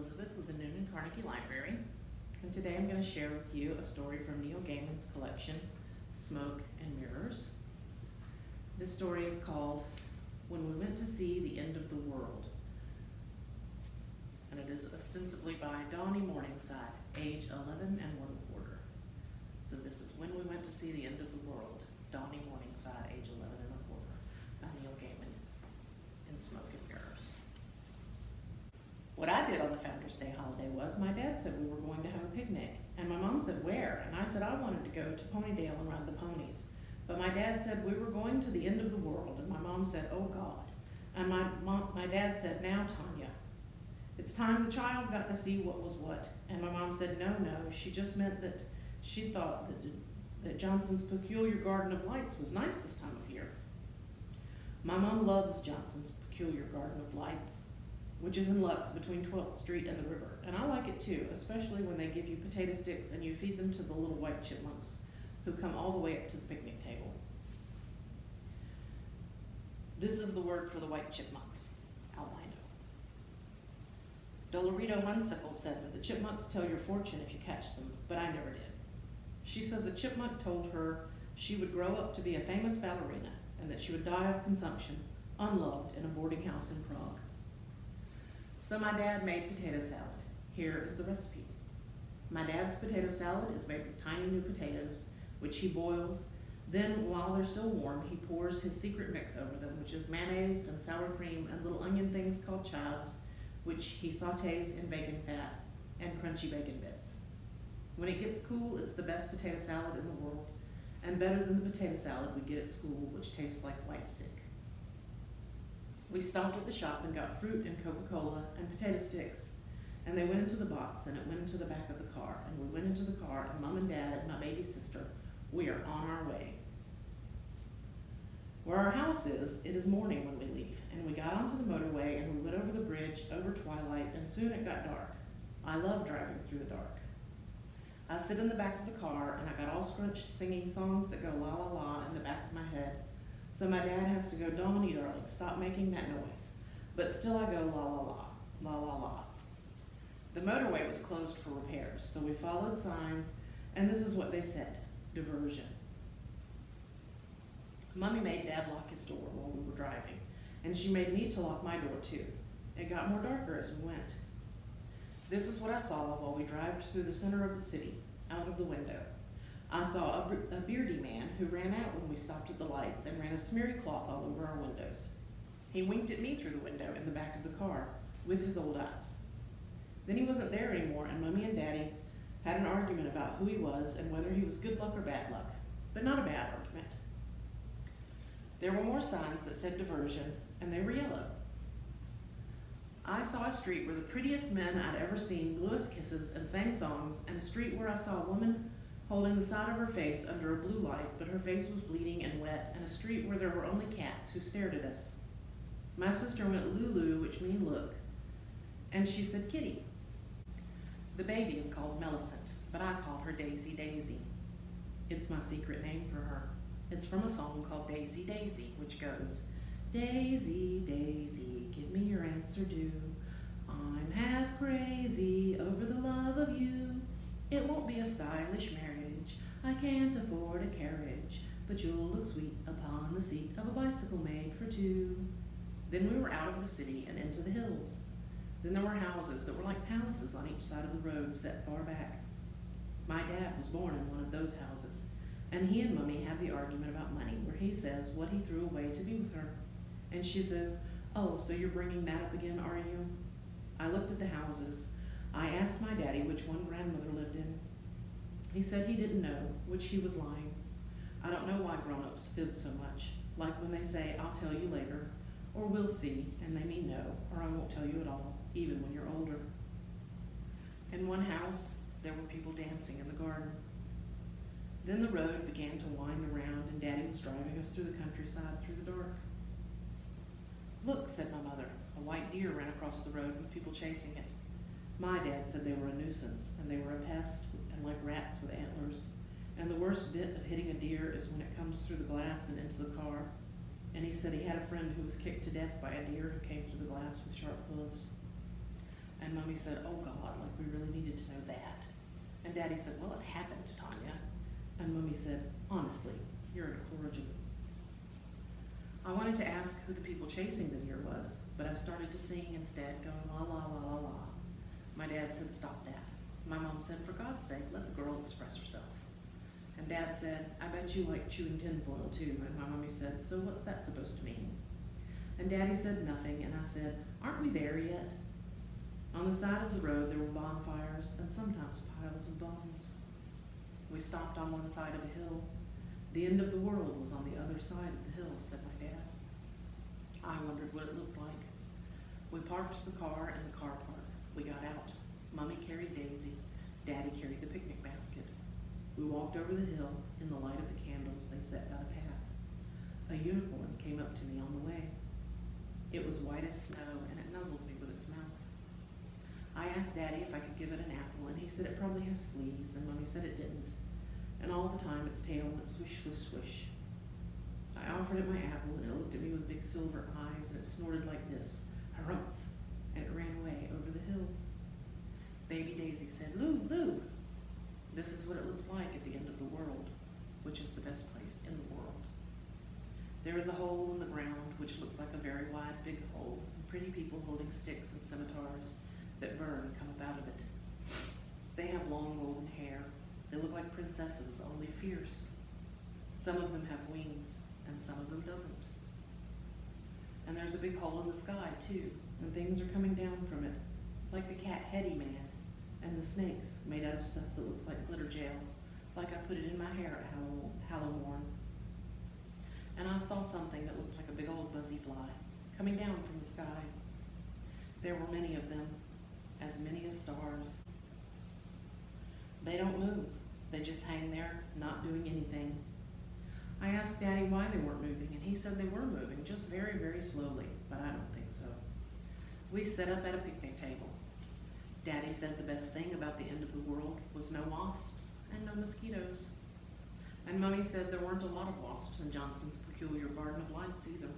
Elizabeth with the Noonan Carnegie Library, and today I'm going to share with you a story from Neil Gaiman's collection, Smoke and Mirrors. This story is called When We Went to See the End of the World, and it is ostensibly by Donnie Morningside, age 11 and 1/4. So this is When We Went to See the End of the World, Donnie Morningside, age 11 and 1/4, by Neil Gaiman in Smoke and Mirrors. What I did on the Founders Day holiday was, my dad said we were going to have a picnic, and my mom said, where? And I said I wanted to go to Ponydale and ride the ponies. But my dad said we were going to the end of the world, and my mom said, oh God. And my dad said, now Tanya, it's time the child got to see what was what. And my mom said, no, she just meant that she thought that Johnson's Peculiar Garden of Lights was nice this time of year. My mom loves Johnson's Peculiar Garden of Lights, which is in Lux between 12th Street and the river. And I like it too, especially when they give you potato sticks and you feed them to the little white chipmunks who come all the way up to the picnic table. This is the word for the white chipmunks, albino. Dolorito Hunsicle said that the chipmunks tell your fortune if you catch them, but I never did. She says a chipmunk told her she would grow up to be a famous ballerina and that she would die of consumption, unloved, in a boarding house in Prague. So my dad made potato salad. Here is the recipe. My dad's potato salad is made with tiny new potatoes, which he boils. Then, while they're still warm, he pours his secret mix over them, which is mayonnaise and sour cream and little onion things called chives, which he sautés in bacon fat and crunchy bacon bits. When it gets cool, it's the best potato salad in the world, and better than the potato salad we get at school, which tastes like white sick. We stopped at the shop and got fruit and Coca-Cola and potato sticks, and they went into the box and it went into the back of the car, and we went into the car, and Mom and Dad and my baby sister, we are on our way. Where our house is, it is morning when we leave, and we got onto the motorway and we went over the bridge, over twilight, and soon it got dark. I love driving through the dark. I sit in the back of the car and I got all scrunched singing songs that go la la la in the back of my head. So my dad has to go, Donnie, darling, stop making that noise. But still I go la la la, la la la. The motorway was closed for repairs, so we followed signs, and this is what they said, diversion. Mommy made Dad lock his door while we were driving, and she made me to lock my door too. It got more darker as we went. This is what I saw while we drove through the center of the city, out of the window. I saw a beardy man who ran out when we stopped at the lights and ran a smeary cloth all over our windows. He winked at me through the window in the back of the car with his old eyes. Then he wasn't there anymore, and Mommy and Daddy had an argument about who he was and whether he was good luck or bad luck, but not a bad argument. There were more signs that said diversion, and they were yellow. I saw a street where the prettiest men I'd ever seen blew us kisses and sang songs, and a street where I saw a woman holding the side of her face under a blue light, but her face was bleeding and wet, and a street where there were only cats who stared at us. My sister went Lulu, which means look, and she said kitty. The baby is called Millicent, but I call her Daisy Daisy. It's my secret name for her. It's from a song called Daisy Daisy, which goes, Daisy Daisy, give me your answer due. I'm half crazy over the love of you. It won't be a stylish marriage, I can't afford a carriage, but you'll look sweet upon the seat of a bicycle made for two. Then we were out of the city and into the hills. Then there were houses that were like palaces on each side of the road set far back. My dad was born in one of those houses, and he and Mommy had the argument about money, where he says what he threw away to be with her. And she says, oh, so you're bringing that up again, are you? I looked at the houses. I asked my daddy which one grandmother lived in. He said he didn't know, which he was lying. I don't know why grown-ups fib so much, like when they say, I'll tell you later, or we'll see, and they mean no, or I won't tell you at all, even when you're older. In one house, there were people dancing in the garden. Then the road began to wind around, and Daddy was driving us through the countryside through the dark. Look, said my mother, a white deer ran across the road with people chasing it. My dad said they were a nuisance, and they were a pest, and like rats with antlers. And the worst bit of hitting a deer is when it comes through the glass and into the car. And he said he had a friend who was kicked to death by a deer who came through the glass with sharp hooves. And And Mommy said, oh God, like we really needed to know that. And Daddy said, well, it happened, Tanya. And Mommy said, honestly, you're encouraging. I wanted to ask who the people chasing the deer was, but I started to sing instead, going la la la la la. My dad said, stop that. My mom said, for God's sake, let the girl express herself. And Dad said, I bet you like chewing tinfoil too. And my mommy said, so what's that supposed to mean? And Daddy said nothing, and I said, aren't we there yet? On the side of the road there were bonfires and sometimes piles of bones. We stopped on one side of a hill. The end of the world was on the other side of the hill, said my dad. I wondered what it looked like. We parked the car in the car park. We got out. Mommy carried Daisy. Daddy carried the picnic basket. We walked over the hill in the light of the candles they set by the path. A unicorn came up to me on the way. It was white as snow, and it nuzzled me with its mouth. I asked Daddy if I could give it an apple, and he said it probably has fleas, and Mommy said it didn't. And all the time its tail went swish, swish, swish. I offered it my apple, and it looked at me with big silver eyes, and it snorted like this, harumph, and it ran away over the hill. Baby Daisy said, Lou, Lou. This is what it looks like at the end of the world, which is the best place in the world. There is a hole in the ground, which looks like a very wide, big hole, and pretty people holding sticks and scimitars that burn come up out of it. They have long golden hair. They look like princesses, only fierce. Some of them have wings, and some of them doesn't. And there's a big hole in the sky, too, and things are coming down from it, like the cat Hetty Man, and the snakes made out of stuff that looks like glitter gel, like I put it in my hair at Halloween. And I saw something that looked like a big old buzzy fly coming down from the sky. There were many of them, as many as stars. They don't move. They just hang there, not doing anything. I asked Daddy why they weren't moving, and he said they were moving, just very, very slowly, but I don't think so. We set up at a picnic table. Daddy said the best thing about the end of the world was no wasps and no mosquitoes. And Mommy said there weren't a lot of wasps in Johnson's peculiar garden of lights either.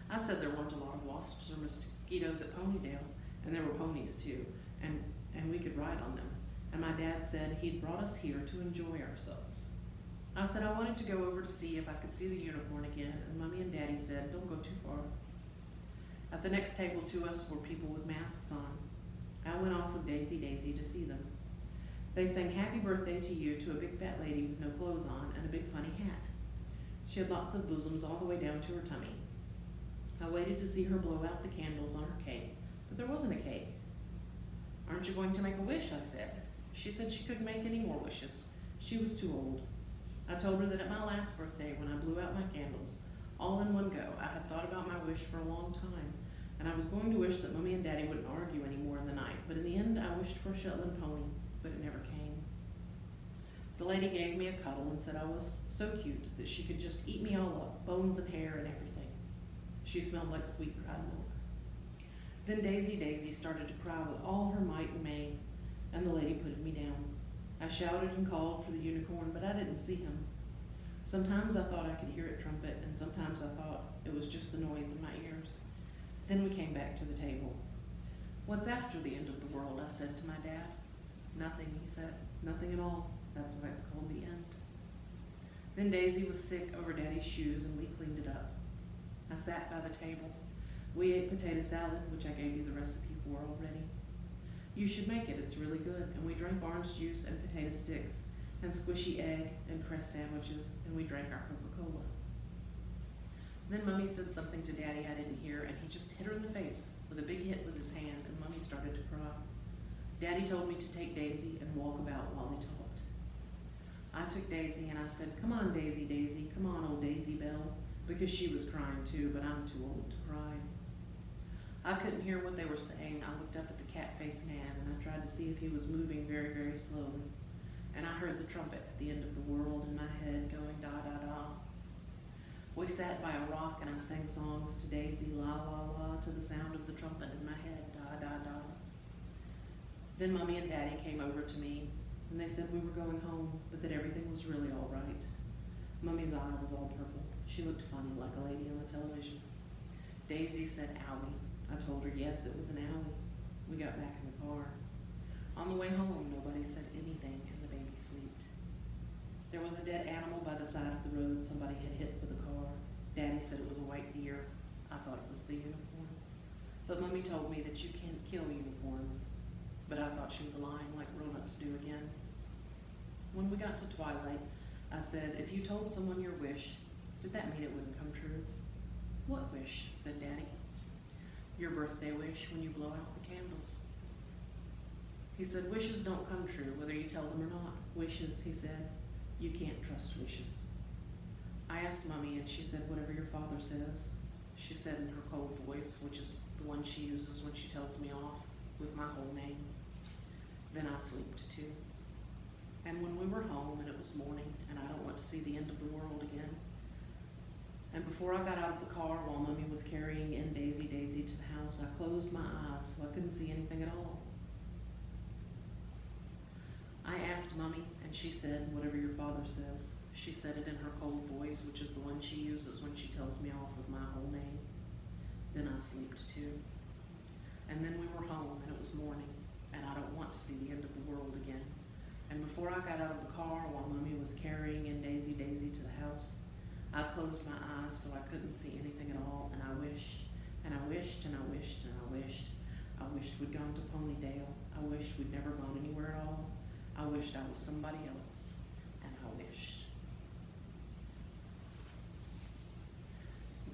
I said there weren't a lot of wasps or mosquitoes at Ponydale, and there were ponies too, and we could ride on them. And my dad said he'd brought us here to enjoy ourselves. I said I wanted to go over to see if I could see the unicorn again, and Mommy and Daddy said, don't go too far. At the next table to us were people with masks on. I went off with Daisy to see them. They sang happy birthday to you to a big fat lady with no clothes on and a big funny hat. She had lots of bosoms all the way down to her tummy. I waited to see her blow out the candles on her cake, but there wasn't a cake. Aren't you going to make a wish? I said. She said she couldn't make any more wishes. She was too old. I told her that at my last birthday, when I blew out my candles, all in one go, I had thought about my wish for a long time, and I was going to wish that Mommy and Daddy wouldn't argue anymore in the night, but in the end I wished for a Shetland pony, but it never came. The lady gave me a cuddle and said I was so cute that she could just eat me all up, bones and hair and everything. She smelled like sweet dried milk. Then Daisy started to cry with all her might and main, and the lady put me down. I shouted and called for the unicorn, but I didn't see him. Sometimes I thought I could hear it trumpet, and sometimes I thought it was just the noise in my ears. Then we came back to the table. What's after the end of the world? I said to my dad. Nothing, he said. Nothing at all. That's why it's called the end. Then Daisy was sick over Daddy's shoes, and we cleaned it up. I sat by the table. We ate potato salad, which I gave you the recipe for already. You should make it, it's really good. And we drank orange juice and potato sticks, and squishy egg and cress sandwiches, and we drank our Coca-Cola. Then Mommy said something to Daddy I didn't hear, and he just hit her in the face with a big hit with his hand, and Mommy started to cry. Daddy told me to take Daisy and walk about while they talked. I took Daisy and I said, come on, Daisy, come on, old Daisy Belle, because she was crying too, but I'm too old to cry. I couldn't hear what they were saying. I looked up at the cat-faced man, and I tried to see if he was moving very, very slowly. And I heard the trumpet at the end of the world in my head going da-da-da. We sat by a rock, and I sang songs to Daisy, la-la-la, to the sound of the trumpet in my head, da-da-da. Then Mommy and Daddy came over to me, and they said we were going home, but that everything was really all right. Mommy's eye was all purple. She looked funny, like a lady on the television. Daisy said, owie. I told her, yes, it was an owie. We got back in the car. On the way home, nobody said anything and the baby slept. There was a dead animal by the side of the road somebody had hit with a car. Daddy said it was a white deer. I thought it was the uniform. But Mummy told me that you can't kill uniforms. But I thought she was lying like grown-ups do again. When we got to twilight, I said, if you told someone your wish, did that mean it wouldn't come true? What wish? Said Daddy. Your birthday wish when you blow out the candles. He said, wishes don't come true, whether you tell them or not. Wishes, he said, you can't trust wishes. I asked Mummy, and she said, whatever your father says. She said in her cold voice, which is the one she uses when she tells me off, with my whole name. Then I slept too. And when we were home and it was morning, and I don't want to see the end of the world again, and before I got out of the car while Mummy was carrying in Daisy to the house, I closed my eyes so I couldn't see anything at all. I asked Mummy, and she said, whatever your father says. She said it in her cold voice, which is the one she uses when she tells me off with my whole name. Then I slept too. And then we were home, and it was morning, and I don't want to see the end of the world again. And before I got out of the car while Mummy was carrying in Daisy to the house, I closed my eyes so I couldn't see anything at all, and I wished, and I wished, and I wished, and I wished. I wished we'd gone to Ponydale. I wished we'd never gone anywhere at all. I wished I was somebody else, and I wished.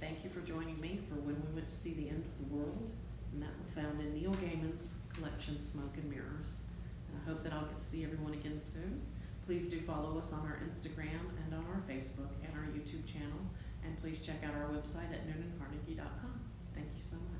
Thank you for joining me for When We Went to See the End of the World, and that was found in Neil Gaiman's collection, Smoke and Mirrors. And I hope that I'll get to see everyone again soon. Please do follow us on our Instagram and on our Facebook and our YouTube channel, and please check out our website at noonandcarnegie.com. Thank you so much.